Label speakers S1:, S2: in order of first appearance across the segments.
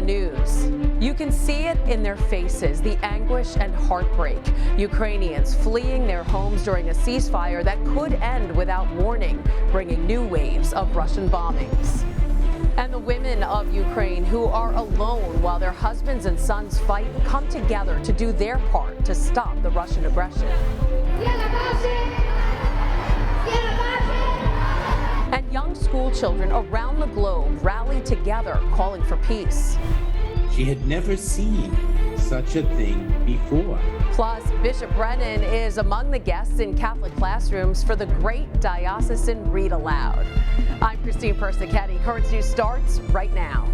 S1: news. You can see it in their faces, the anguish and heartbreak. Ukrainians fleeing their homes during a ceasefire that could end without warning, bringing new waves of Russian bombings. And the women of Ukraine who are alone while their husbands and sons fight come together to do their part to stop the Russian aggression. And young school children around the globe rally together, calling for peace.
S2: She had never seen such a thing before.
S1: Plus, Bishop Brennan is among the guests in Catholic classrooms for the Great Diocesan Read Aloud. I'm Christine Persichetti. Current News starts right now.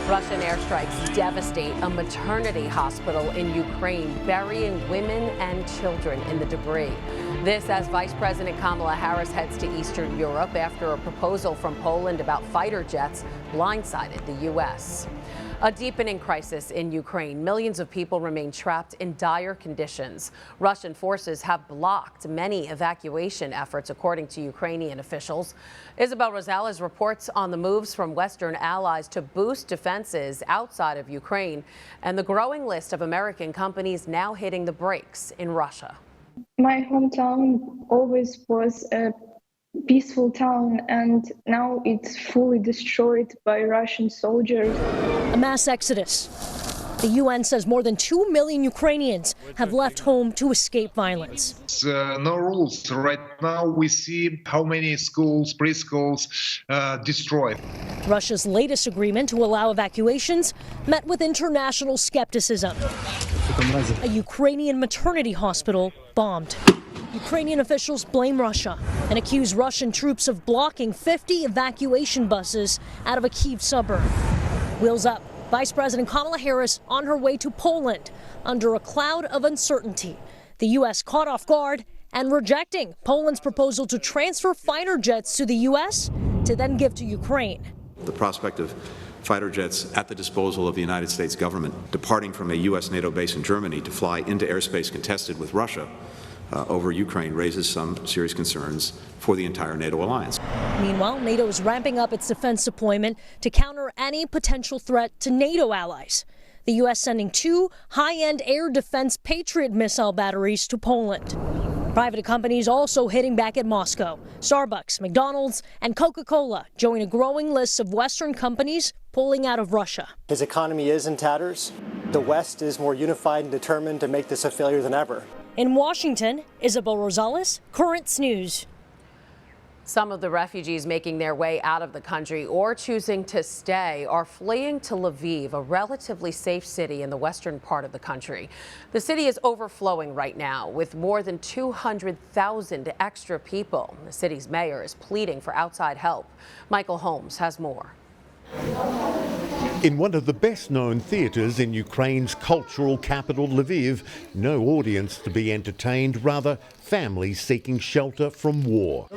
S1: Russian airstrikes devastate a maternity hospital in Ukraine, burying women and children in the debris. This as Vice President Kamala Harris heads to Eastern Europe after a proposal from Poland about fighter jets blindsided the U.S. A deepening crisis in Ukraine. Millions of people remain trapped in dire conditions. Russian forces have blocked many evacuation efforts, according to Ukrainian officials. Isabel Rosales reports on the moves from Western allies to boost defenses outside of Ukraine and the growing list of American companies now hitting the brakes in Russia.
S3: My hometown always was a peaceful town, and now it's fully destroyed by Russian soldiers.
S4: A mass exodus. The UN says more than 2 million Ukrainians have left home to escape violence.
S5: No rules. Right now we see how many schools, preschools destroyed.
S4: Russia's latest agreement to allow evacuations met with international skepticism. A Ukrainian maternity hospital bombed. Ukrainian officials blame Russia and accuse Russian troops of blocking 50 evacuation buses out of a Kyiv suburb. Wheels up. Vice President Kamala Harris on her way to Poland under a cloud of uncertainty. The U.S. caught off guard and rejecting Poland's proposal to transfer fighter jets to the U.S. to then give to Ukraine.
S6: The prospect of fighter jets at the disposal of the United States government departing from a U.S. NATO base in Germany to fly into airspace contested with Russia over Ukraine raises some serious concerns for the entire NATO alliance.
S4: Meanwhile, NATO is ramping up its defense deployment to counter any potential threat to NATO allies. The U.S. sending 2 high-end air defense Patriot missile batteries to Poland. Private companies also hitting back at Moscow. Starbucks, McDonald's, and Coca-Cola join a growing list of Western companies pulling out of Russia.
S7: His economy is in tatters. The West is more unified and determined to make this a failure than ever.
S4: In Washington, Isabel Rosales, Currents News.
S1: Some of the refugees making their way out of the country or choosing to stay are fleeing to Lviv, a relatively safe city in the western part of the country. The city is overflowing right now with more than 200,000 extra people. The city's mayor is pleading for outside help. Michael Holmes has more.
S8: In one of the best-known theatres in Ukraine's cultural capital, Lviv, no audience to be entertained, rather families seeking shelter from war.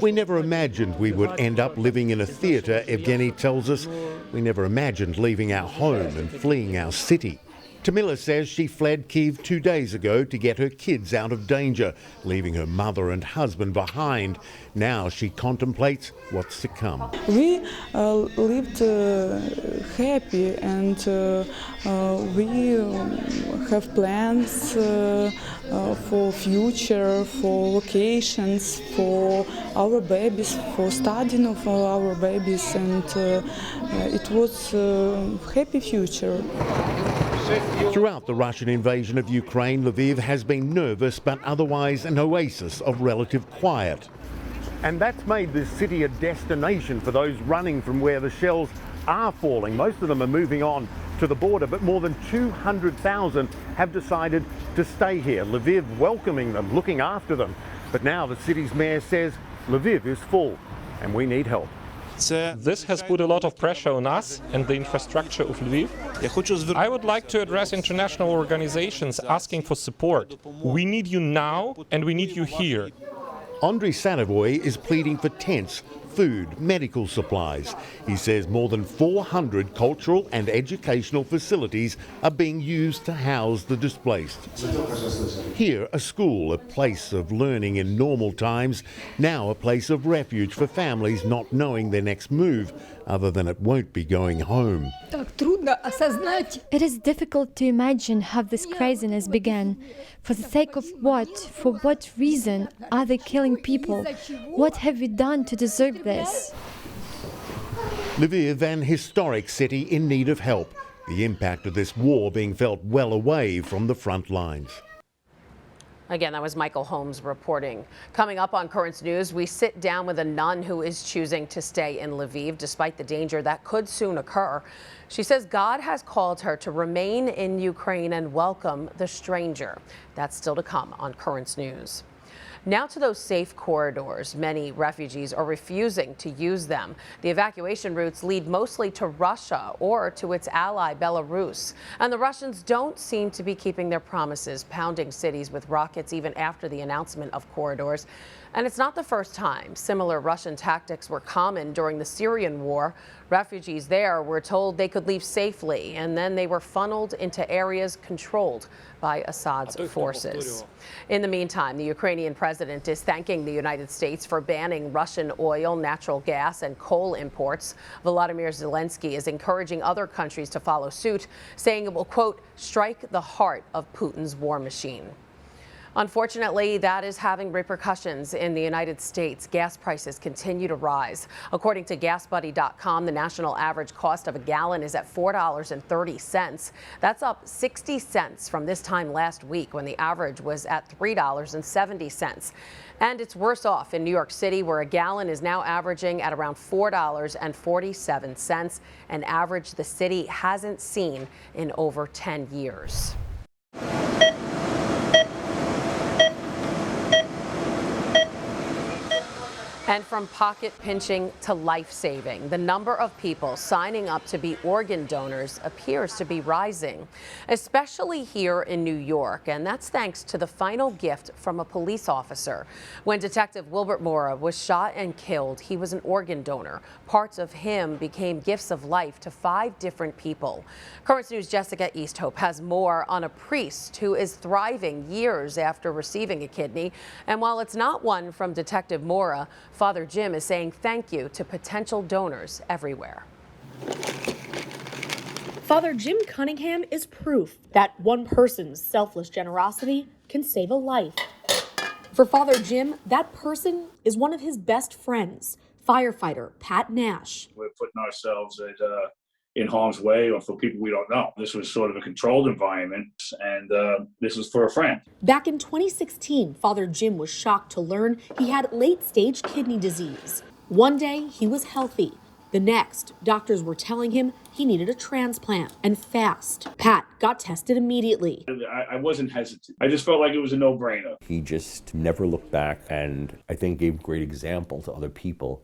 S8: We never imagined we would end up living in a theatre, Evgeny tells us. We never imagined leaving our home and fleeing our city. Tamila says she fled Kyiv 2 days ago to get her kids out of danger, leaving her mother and husband behind. Now she contemplates what's to come.
S9: We lived happy, and we have plans for future, for vacations, for our babies, for studying of our babies, and it was a happy future.
S8: Throughout the Russian invasion of Ukraine, Lviv has been nervous but otherwise an oasis of relative quiet. And that's made this city a destination for those running from where the shells are falling. Most of them are moving on to the border, but more than 200,000 have decided to stay here. Lviv welcoming them, looking after them. But now the city's mayor says Lviv is full and we need help.
S10: This has put a lot of pressure on us and the infrastructure of Lviv. I would like to address international organizations asking for support. We need you now and we need you here.
S8: Andriy Sadavoy is pleading for tents, food, medical supplies. He says more than 400 cultural and educational facilities are being used to house the displaced. Here, a school, a place of learning in normal times, now a place of refuge for families not knowing their next move, other than it won't be going home.
S11: It is difficult to imagine how this craziness began. For the sake of what? For what reason are they killing people? What have we done to deserve this?
S8: Lviv, an historic city in need of help. The impact of this war being felt well away from the front lines.
S1: Again, that was Michael Holmes reporting. Coming up on Currents News, we sit down with a nun who is choosing to stay in Lviv despite the danger that could soon occur. She says God has called her to remain in Ukraine and welcome the stranger. That's still to come on Currents News. Now to those safe corridors. Many refugees are refusing to use them. The evacuation routes lead mostly to Russia or to its ally, Belarus. And the Russians don't seem to be keeping their promises, pounding cities with rockets even after the announcement of corridors. And it's not the first time. Similar Russian tactics were common during the Syrian war. Refugees there were told they could leave safely, and then they were funneled into areas controlled by Assad's forces. In the meantime, the Ukrainian president is thanking the United States for banning Russian oil, natural gas, and coal imports. Volodymyr Zelensky is encouraging other countries to follow suit, saying it will, quote, strike the heart of Putin's war machine. Unfortunately, that is having repercussions in the United States. Gas prices continue to rise. According to GasBuddy.com, the national average cost of a gallon is at $4.30. That's up 60 cents from this time last week when the average was at $3.70. And it's worse off in New York City, where a gallon is now averaging at around $4.47, an average the city hasn't seen in over 10 years. And from pocket pinching to life saving, the number of people signing up to be organ donors appears to be rising, especially here in New York. And that's thanks to the final gift from a police officer. When Detective Wilbert Mora was shot and killed, he was an organ donor. Parts of him became gifts of life to 5 different people. Currents News' Jessica Easthope has more on a priest who is thriving years after receiving a kidney. And while it's not one from Detective Mora, Father Jim is saying thank you to potential donors everywhere.
S12: Father Jim Cunningham is proof that one person's selfless generosity can save a life. For Father Jim, that person is one of his best friends, firefighter Pat Nash.
S13: We're putting ourselves in harm's way or for people we don't know. This was sort of a controlled environment, and this was for a friend.
S12: Back in 2016, Father Jim was shocked to learn he had late-stage kidney disease. One day, he was healthy. The next, doctors were telling him he needed a transplant, and fast. Pat got tested immediately.
S13: I wasn't hesitant. I just felt like it was a no-brainer.
S14: He just never looked back, and I think gave great example to other people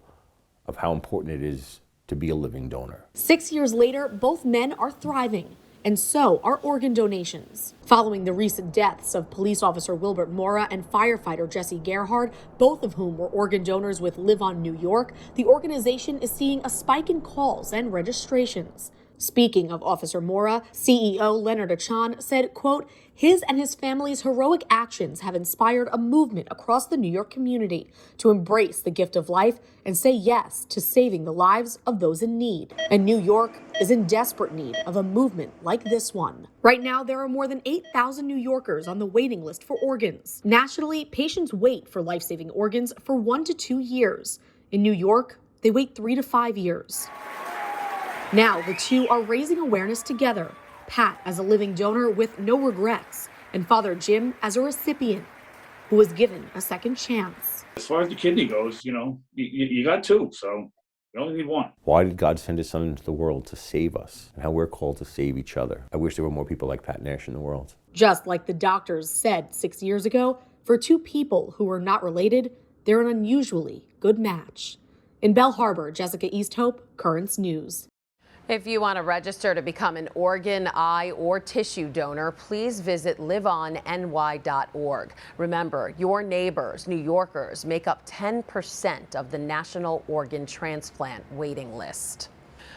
S14: of how important it is to be a living donor.
S12: 6 years later, both men are thriving, and so are organ donations. Following the recent deaths of police officer Wilbert Mora and firefighter Jesse Gerhard, both of whom were organ donors with Live On New York, the organization is seeing a spike in calls and registrations. Speaking of Officer Mora, CEO Leonard Achan said, quote, his and his family's heroic actions have inspired a movement across the New York community to embrace the gift of life and say yes to saving the lives of those in need. And New York is in desperate need of a movement like this one. Right now, there are more than 8,000 New Yorkers on the waiting list for organs. Nationally, patients wait for life-saving organs for 1 to 2 years. In New York, they wait 3 to 5 years. Now, the two are raising awareness together. Pat as a living donor with no regrets, and Father Jim as a recipient who was given a second chance.
S13: As far as the kidney goes, you know, you got 2, so you only need 1.
S14: Why did God send his son into the world? To save us, and how we're called to save each other. I wish there were more people like Pat Nash in the world.
S12: Just like the doctors said 6 years ago, for 2 people who are not related, they're an unusually good match. In Belle Harbor, Jessica Easthope, Currents News.
S1: If you want to register to become an organ, eye, or tissue donor, please visit liveonny.org. Remember, your neighbors, New Yorkers, make up 10% of the national organ transplant waiting list.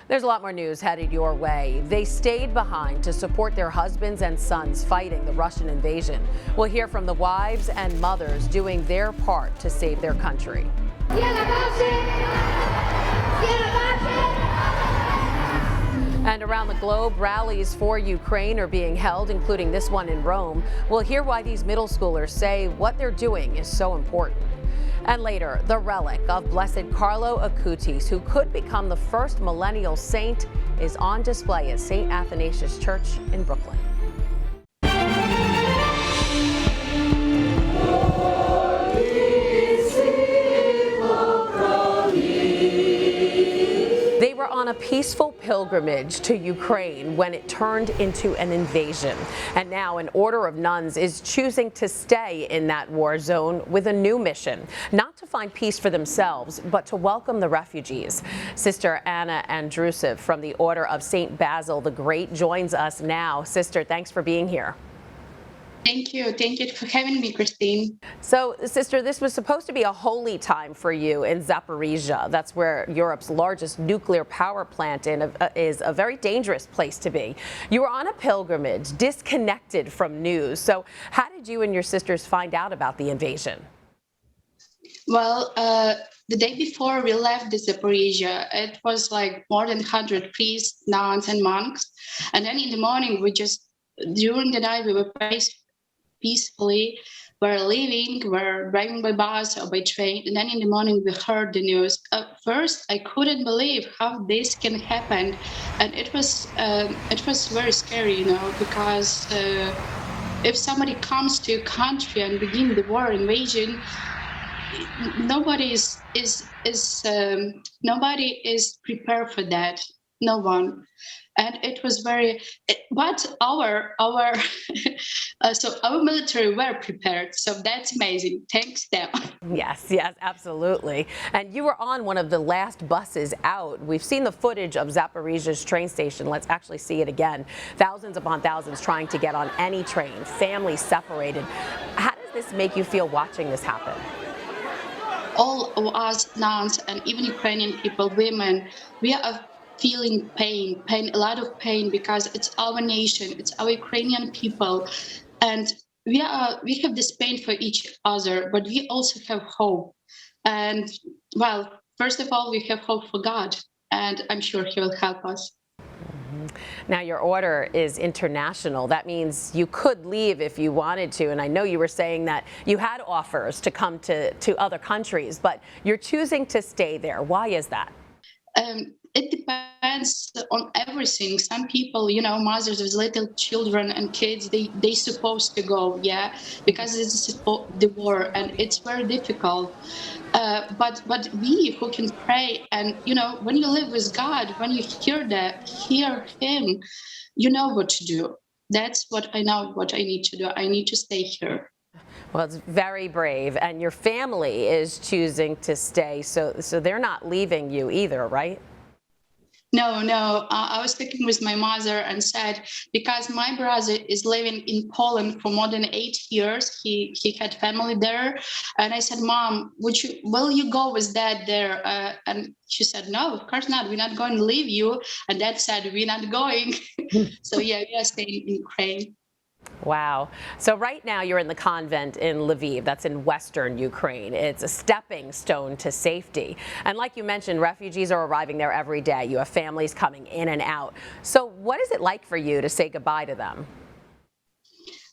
S1: There's a lot more news headed your way. They stayed behind to support their husbands and sons fighting the Russian invasion. We'll hear from the wives and mothers doing their part to save their country. And around the globe, rallies for Ukraine are being held, including this one in Rome. We'll hear why these middle schoolers say what they're doing is so important. And later, the relic of Blessed Carlo Acutis, who could become the first millennial saint, is on display at St. Athanasius Church in Brooklyn. They were on a peaceful pilgrimage to Ukraine when it turned into an invasion. And now an order of nuns is choosing to stay in that war zone with a new mission, not to find peace for themselves, but to welcome the refugees. Sister Anna Andrusev from the Order of St. Basil the Great joins us now. Sister, thanks for being here.
S15: Thank you. Thank you for having me, Christine.
S1: So, Sister, this was supposed to be a holy time for you in Zaporizhia. That's where Europe's largest nuclear power plant is a very dangerous place to be. You were on a pilgrimage, disconnected from news. So how did you and your sisters find out about the invasion?
S15: Well, the day before we left the Zaporizhia, it was like more than 100 priests, nuns, and monks. And then in the morning, during the night, we were peacefully, we're leaving, we're driving by bus or by train, and then in the morning we heard the news. At first, I couldn't believe how this can happen, and it was very scary, because if somebody comes to a country and begin the war invasion, nobody is prepared for that. No one. And it was but our military were prepared. So that's amazing. Thanks them.
S1: Yes, absolutely. And you were on one of the last buses out. We've seen the footage of Zaporizhia's train station. Let's actually see it again. Thousands upon thousands trying to get on any train, families separated. How does this make you feel watching this happen?
S15: All of us nuns and even Ukrainian people, women, we are feeling pain, a lot of pain, because it's our nation, it's our Ukrainian people, and we have this pain for each other, but we also have hope. And well, first of all, we have hope for God, and I'm sure He will help us.
S1: Now, your order is international. That means you could leave if you wanted to. And I know you were saying that you had offers to come to other countries, but you're choosing to stay there. Why is that?
S15: It depends on everything. Some people, mothers with little children and kids, they supposed to go, because it's the war and it's very difficult. But we who can pray, and when you live with God, when you hear Him, you know what to do. That's what I know. What I need to do. I need to stay here.
S1: Well, it's very brave, and your family is choosing to stay, so they're not leaving you either, right?
S15: No. I was speaking with my mother and said, because my brother is living in Poland for more than 8 years, he had family there, and I said, Mom, will you go with Dad there? And she said, no, of course not. We're not going to leave you. And Dad said, we're not going. So we are staying in Ukraine.
S1: Wow. So right now you're in the convent in Lviv. That's in western Ukraine. It's a stepping stone to safety. And like you mentioned, refugees are arriving there every day. You have families coming in and out. So what is it like for you to say goodbye to them?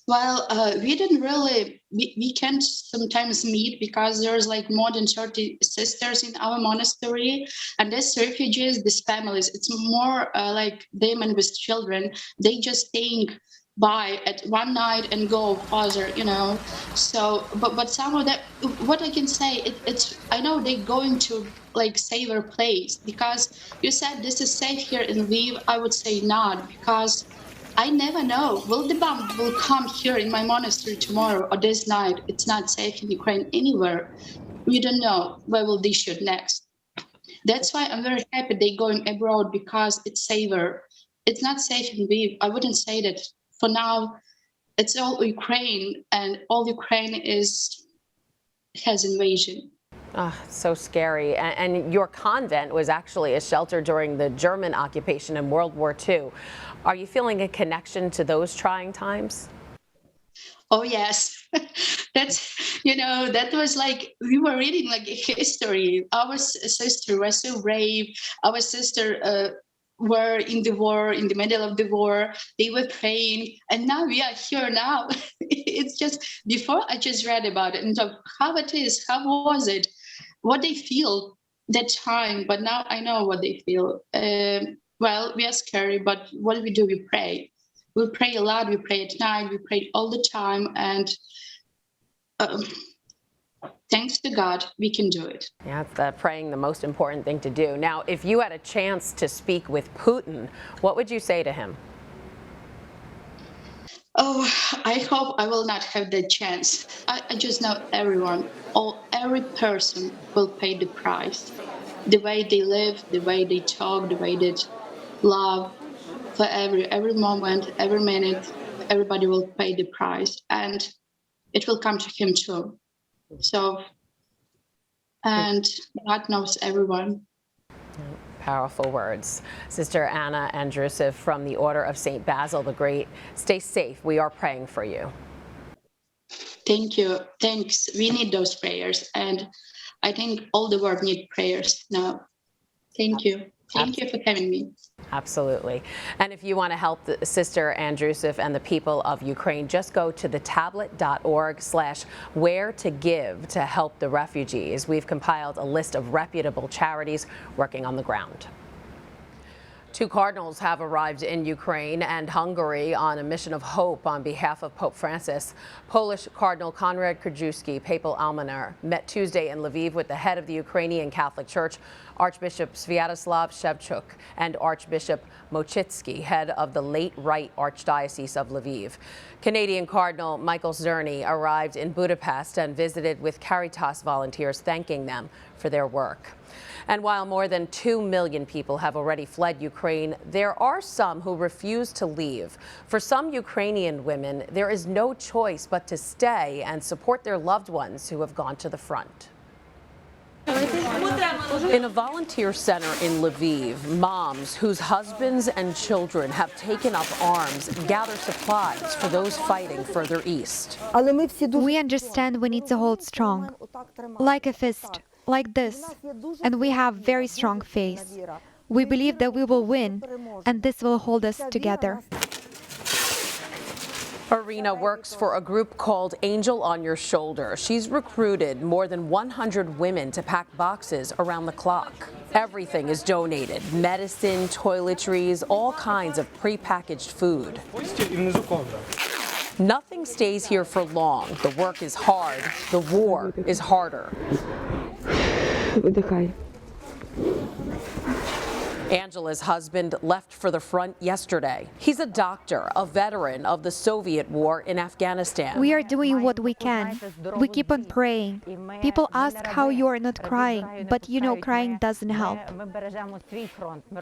S15: Well, we didn't really, we can't sometimes meet because there's like more than 30 sisters in our monastery. And these refugees, these families, it's more like women with children. They just staying by at one night and go further, So, but some of that, what I can say, it's I know they're going to like safer place, because you said this is safe here in Lviv. I would say not, because I never know. Will the bomb will come here in my monastery tomorrow or this night? It's not safe in Ukraine anywhere. You don't know where will they shoot next. That's why I'm very happy they're going abroad, because it's safer. It's not safe in Lviv. I wouldn't say that. For now, it's all Ukraine, and all Ukraine has invasion.
S1: Oh, so scary. And your convent was actually a shelter during the German occupation in World War II. Are you feeling a connection to those trying times?
S15: Oh, yes. That was like, we were reading like a history. Our sister was so brave. Our sister were in the war, in the middle of the war. They were praying. And now we are here now. It's just, before I just read about it and thought how it is, how was it, what they feel that time. But now I know what they feel. Well, we are scary, but what we do, we pray. We pray a lot, we pray at night, we pray all the time, and thanks to God, we can do it.
S1: Yeah, it's praying the most important thing to do. Now, if you had a chance to speak with Putin, what would you say to him?
S15: Oh, I hope I will not have that chance. I just know every person will pay the price. The way they live, the way they talk, the way they love. For every moment, every minute, everybody will pay the price, and it will come to him too. So, and God knows everyone.
S1: Powerful words. Sister Anna Andrusev from the Order of St. Basil the Great. Stay safe. We are praying for you.
S15: Thank you. Thanks. We need those prayers, and I think all the world needs prayers now. Thank you. Thank you for having me.
S1: Absolutely. And if you want to help Sister Andrusev and the people of Ukraine, just go to thetablet.org/where-to-give to help the refugees. We've compiled a list of reputable charities working on the ground. 2 cardinals have arrived in Ukraine and Hungary on a mission of hope on behalf of Pope Francis. Polish Cardinal Konrad Krajewski, papal almoner, met Tuesday in Lviv with the head of the Ukrainian Catholic Church, Archbishop Sviatoslav Shevchuk, and Archbishop Mochitsky, head of the late Right Archdiocese of Lviv. Canadian Cardinal Michael Czerny arrived in Budapest and visited with Caritas volunteers, thanking them for their work. And while more than 2 million people have already fled Ukraine, there are some who refuse to leave. For some Ukrainian women, there is no choice but to stay and support their loved ones who have gone to the front. In a volunteer center in Lviv, moms whose husbands and children have taken up arms gather supplies for those fighting further east.
S16: We understand we need to hold strong, like a fist, like this, and we have very strong faith. We believe that we will win, and this will hold us together.
S1: Irina works for a group called Angel on Your Shoulder. She's recruited more than 100 women to pack boxes around the clock. Everything is donated: medicine, toiletries, all kinds of prepackaged food. Nothing stays here for long. The work is hard. The war is harder. Angela's husband left for the front yesterday. He's a doctor, a veteran of the Soviet war in Afghanistan.
S16: We are doing what we can. We keep on praying. People ask how you are not crying, but you know crying doesn't help.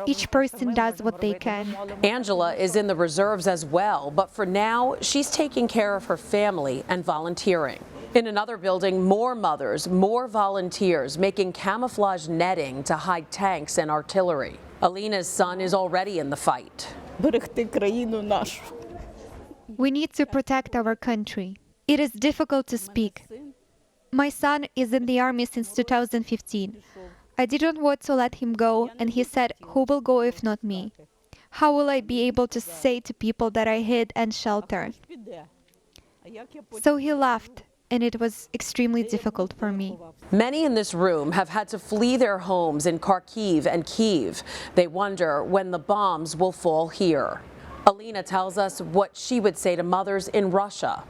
S16: Each person does what they can.
S1: Angela is in the reserves as well, but for now, she's taking care of her family and volunteering. In another building, more mothers, more volunteers making camouflage netting to hide tanks and artillery. Alina's son is already in the fight.
S16: We need to protect our country. It is difficult to speak. My son is in the army since 2015. I didn't want to let him go, and he said, "Who will go if not me? How will I be able to say to people that I hid and shelter?" So he left, and it was extremely difficult for me.
S1: Many in this room have had to flee their homes in Kharkiv and Kyiv. They wonder when the bombs will fall here. Alina tells us what she would say to mothers in Russia.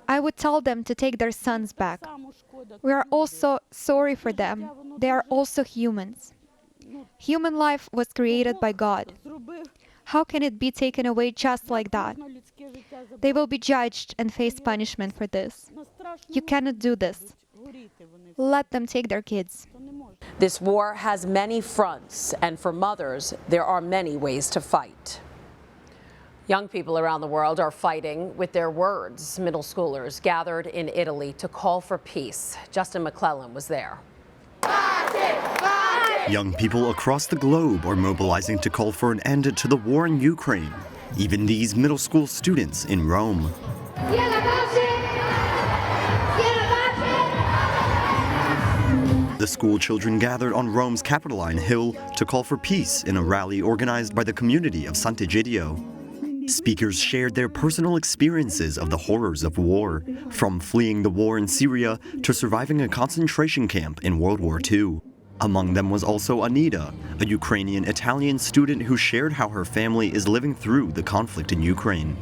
S16: I would tell them to take their sons back. We are also sorry for them. They are also humans. Human life was created by God. How can it be taken away just like that? They will be judged and face punishment for this. You cannot do this. Let them take their kids.
S1: This war has many fronts, and for mothers, there are many ways to fight. Young people around the world are fighting with their words. Middle schoolers gathered in Italy to call for peace. Justin McClellan was there.
S17: Young people across the globe are mobilizing to call for an end to the war in Ukraine. Even these middle school students in Rome. The school children gathered on Rome's Capitoline Hill to call for peace in a rally organized by the community of Sant'Egidio. Speakers shared their personal experiences of the horrors of war, from fleeing the war in Syria to surviving a concentration camp in World War II. Among them was also Anita, a Ukrainian-Italian student who shared how her family is living through the conflict in Ukraine.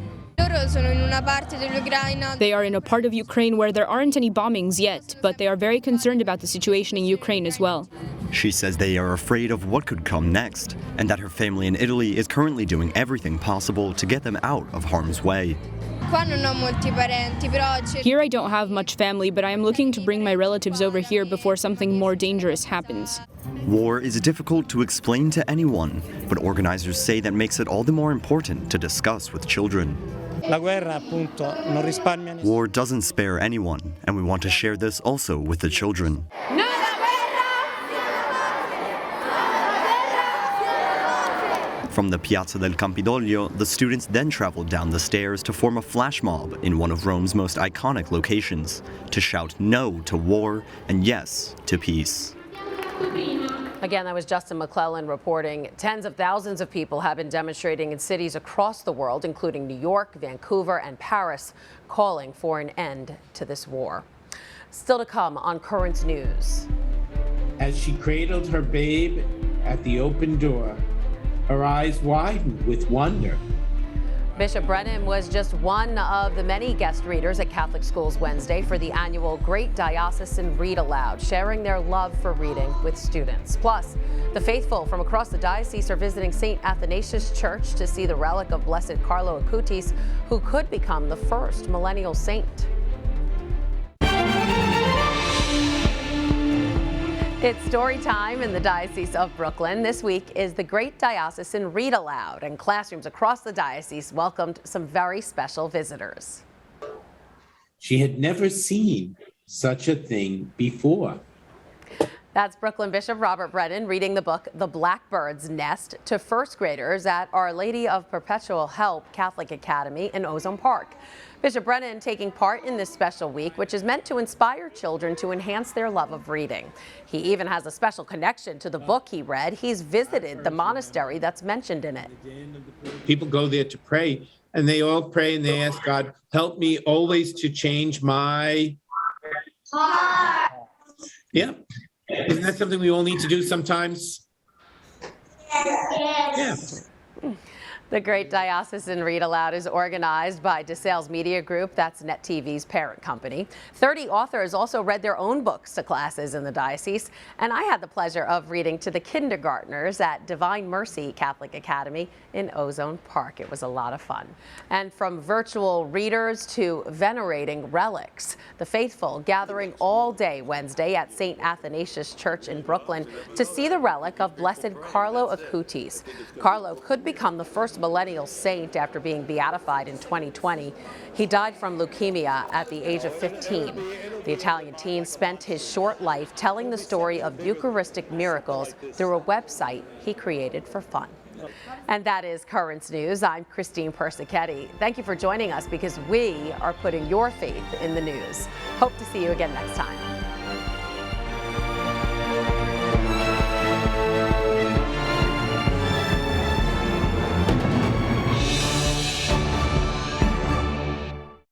S18: They are in a part of Ukraine where there aren't any bombings yet, but they are very concerned about the situation in Ukraine as well.
S17: She says they are afraid of what could come next, and that her family in Italy is currently doing everything possible to get them out of harm's way.
S18: Here I don't have much family, but I am looking to bring my relatives over here before something more dangerous happens.
S17: War is difficult to explain to anyone, but organizers say that makes it all the more important to discuss with children. War doesn't spare anyone, and we want to share this also with the children. From the Piazza del Campidoglio, the students then traveled down the stairs to form a flash mob in one of Rome's most iconic locations, to shout no to war and yes to peace.
S1: Again, that was Justin McClellan reporting. Tens of thousands of people have been demonstrating in cities across the world, including New York, Vancouver, and Paris, calling for an end to this war. Still to come on Currents News.
S2: As she cradled her babe at the open door, her eyes widened with wonder.
S1: Bishop Brennan was just one of the many guest readers at Catholic schools Wednesday for the annual Great Diocesan Read Aloud, sharing their love for reading with students. Plus, the faithful from across the diocese are visiting St. Athanasius Church to see the relic of Blessed Carlo Acutis, who could become the first millennial saint. It's story time in the Diocese of Brooklyn. This week is the Great Diocesan Read Aloud, and classrooms across the diocese welcomed some very special visitors.
S2: She had never seen such a thing before.
S1: That's Brooklyn Bishop Robert Brennan reading the book The Blackbird's Nest to first graders at Our Lady of Perpetual Help Catholic Academy in Ozone Park. Bishop Brennan taking part in this special week, which is meant to inspire children to enhance their love of reading. He even has a special connection to the book he read. He's visited the monastery that's mentioned in it.
S2: People go there to pray, and they all pray and they ask God, help me always to change my heart. Yeah. Isn't that something we all need to do sometimes?
S1: Yes. Yeah. The Great Diocesan Read Aloud is organized by DeSales Media Group, that's Net TV's parent company. 30 authors also read their own books to classes in the diocese, and I had the pleasure of reading to the kindergartners at Divine Mercy Catholic Academy in Ozone Park. It was a lot of fun. And from virtual readers to venerating relics, the faithful gathering all day Wednesday at St. Athanasius Church in Brooklyn to see the relic of Blessed Carlo Acutis. Carlo could become the first millennial saint after being beatified in 2020. He died from leukemia at the age of 15. The Italian teen spent his short life telling the story of Eucharistic miracles through a website he created for fun. And that is Currents News. I'm Christine Persichetti. Thank you for joining us because we are putting your faith in the news. Hope to see you again next time.